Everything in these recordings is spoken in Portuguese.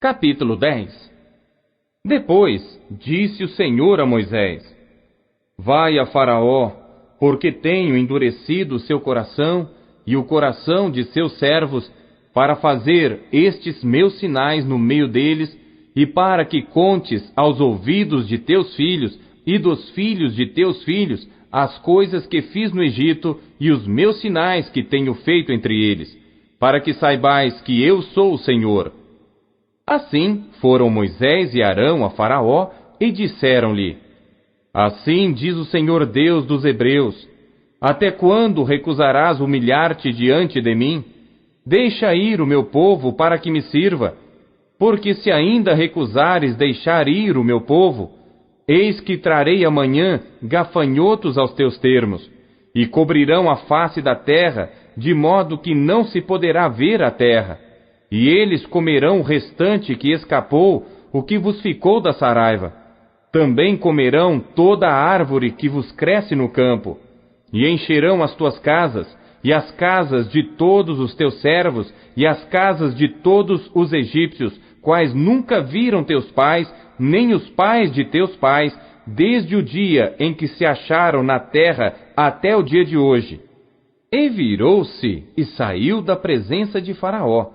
Capítulo 10. Depois disse o Senhor a Moisés: Vai a Faraó, porque tenho endurecido o seu coração e o coração de seus servos, para fazer estes meus sinais no meio deles, e para que contes aos ouvidos de teus filhos e dos filhos de teus filhos as coisas que fiz no Egito e os meus sinais que tenho feito entre eles, para que saibais que eu sou o Senhor. Assim foram Moisés e Arão a Faraó e disseram-lhe: Assim diz o Senhor Deus dos Hebreus: Até quando recusarás humilhar-te diante de mim? Deixa ir o meu povo para que me sirva. Porque se ainda recusares deixar ir o meu povo, eis que trarei amanhã gafanhotos aos teus termos, e cobrirão a face da terra, de modo que não se poderá ver a terra. E eles comerão o restante que escapou, o que vos ficou da saraiva. Também comerão toda a árvore que vos cresce no campo, e encherão as tuas casas, e as casas de todos os teus servos, e as casas de todos os egípcios, quais nunca viram teus pais, nem os pais de teus pais, desde o dia em que se acharam na terra até o dia de hoje. E virou-se e saiu da presença de Faraó.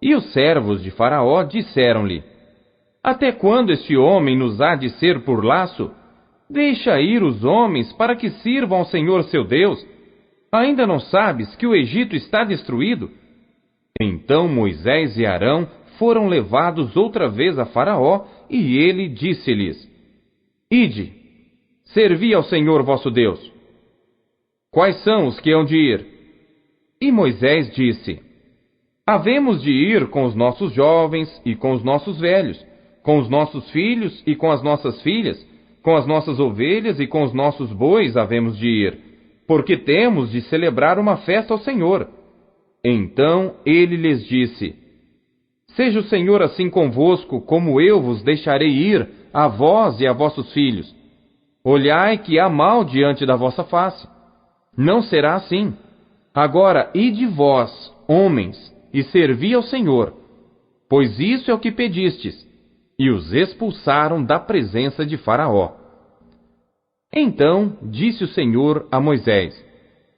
E os servos de Faraó disseram-lhe: Até quando este homem nos há de ser por laço? Deixa ir os homens para que sirvam ao Senhor seu Deus. Ainda não sabes que o Egito está destruído? Então Moisés e Arão foram levados outra vez a Faraó, e ele disse-lhes: Ide, servi ao Senhor vosso Deus. Quais são os que hão de ir? E Moisés disse: Havemos de ir com os nossos jovens e com os nossos velhos, com os nossos filhos e com as nossas filhas, com as nossas ovelhas e com os nossos bois havemos de ir, porque temos de celebrar uma festa ao Senhor. Então ele lhes disse: Seja o Senhor assim convosco, como eu vos deixarei ir, a vós e a vossos filhos. Olhai que há mal diante da vossa face. Não será assim. Agora ide vós, homens, e servi ao Senhor, pois isso é o que pedistes. E os expulsaram da presença de Faraó. Então disse o Senhor a Moisés: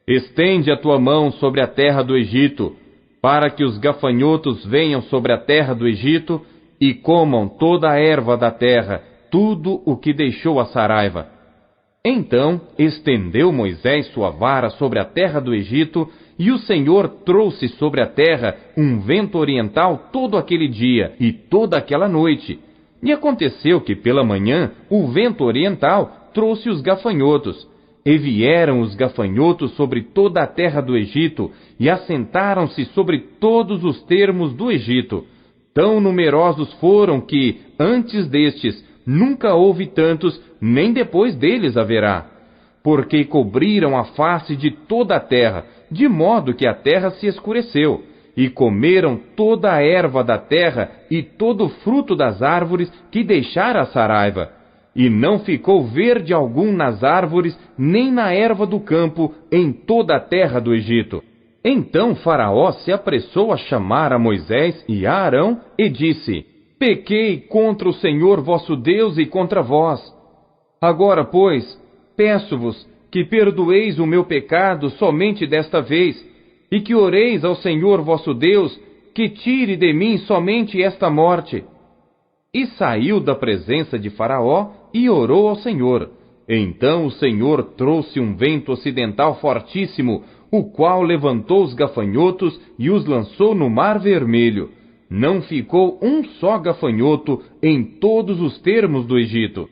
Estende a tua mão sobre a terra do Egito, para que os gafanhotos venham sobre a terra do Egito e comam toda a erva da terra, tudo o que deixou a saraiva. Então estendeu Moisés sua vara sobre a terra do Egito, e o Senhor trouxe sobre a terra um vento oriental todo aquele dia e toda aquela noite. E aconteceu que pela manhã o vento oriental trouxe os gafanhotos. E vieram os gafanhotos sobre toda a terra do Egito, e assentaram-se sobre todos os termos do Egito. Tão numerosos foram que, antes destes, nunca houve tantos, nem depois deles haverá. Porque cobriram a face de toda a terra, de modo que a terra se escureceu, e comeram toda a erva da terra e todo o fruto das árvores que deixara a saraiva. E não ficou verde algum nas árvores, nem na erva do campo, em toda a terra do Egito. Então Faraó se apressou a chamar a Moisés e a Arão, e disse: Pequei contra o Senhor vosso Deus e contra vós. Agora, pois, peço-vos que perdoeis o meu pecado somente desta vez, e que oreis ao Senhor vosso Deus, que tire de mim somente esta morte. E saiu da presença de Faraó e orou ao Senhor. Então o Senhor trouxe um vento ocidental fortíssimo, o qual levantou os gafanhotos e os lançou no Mar Vermelho. Não ficou um só gafanhoto em todos os termos do Egito.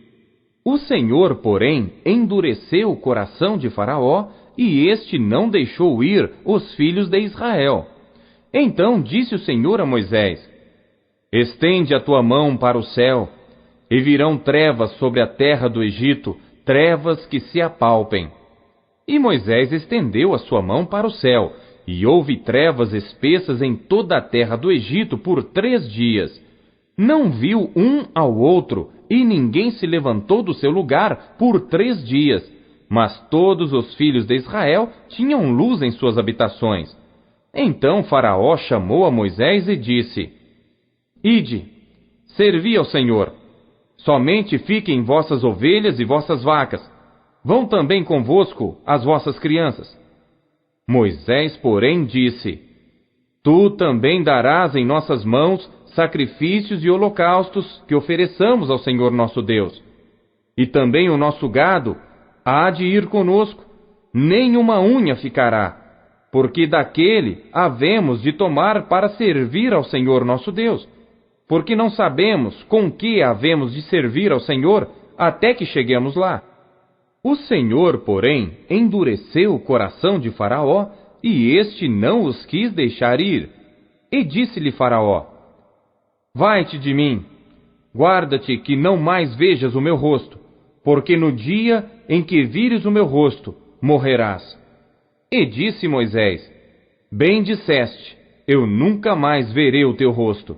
O Senhor, porém, endureceu o coração de Faraó, e este não deixou ir os filhos de Israel. Então disse o Senhor a Moisés: Estende a tua mão para o céu, e virão trevas sobre a terra do Egito, trevas que se apalpem. E Moisés estendeu a sua mão para o céu, e houve trevas espessas em toda a terra do Egito por 3 dias. Não viu um ao outro, e ninguém se levantou do seu lugar por 3 dias. Mas todos os filhos de Israel tinham luz em suas habitações. Então Faraó chamou a Moisés e disse: Ide, servi ao Senhor. Somente fiquem vossas ovelhas e vossas vacas. Vão também convosco as vossas crianças. Moisés, porém, disse: Tu também darás em nossas mãos sacrifícios e holocaustos que ofereçamos ao Senhor nosso Deus. E também o nosso gado há de ir conosco, nem uma unha ficará, porque daquele havemos de tomar para servir ao Senhor nosso Deus, porque não sabemos com que havemos de servir ao Senhor até que cheguemos lá. O Senhor, porém, endureceu o coração de Faraó, e este não os quis deixar ir. E disse-lhe Faraó: Vai-te de mim, guarda-te que não mais vejas o meu rosto, porque no dia em que vires o meu rosto, morrerás. E disse Moisés: Bem disseste, eu nunca mais verei o teu rosto.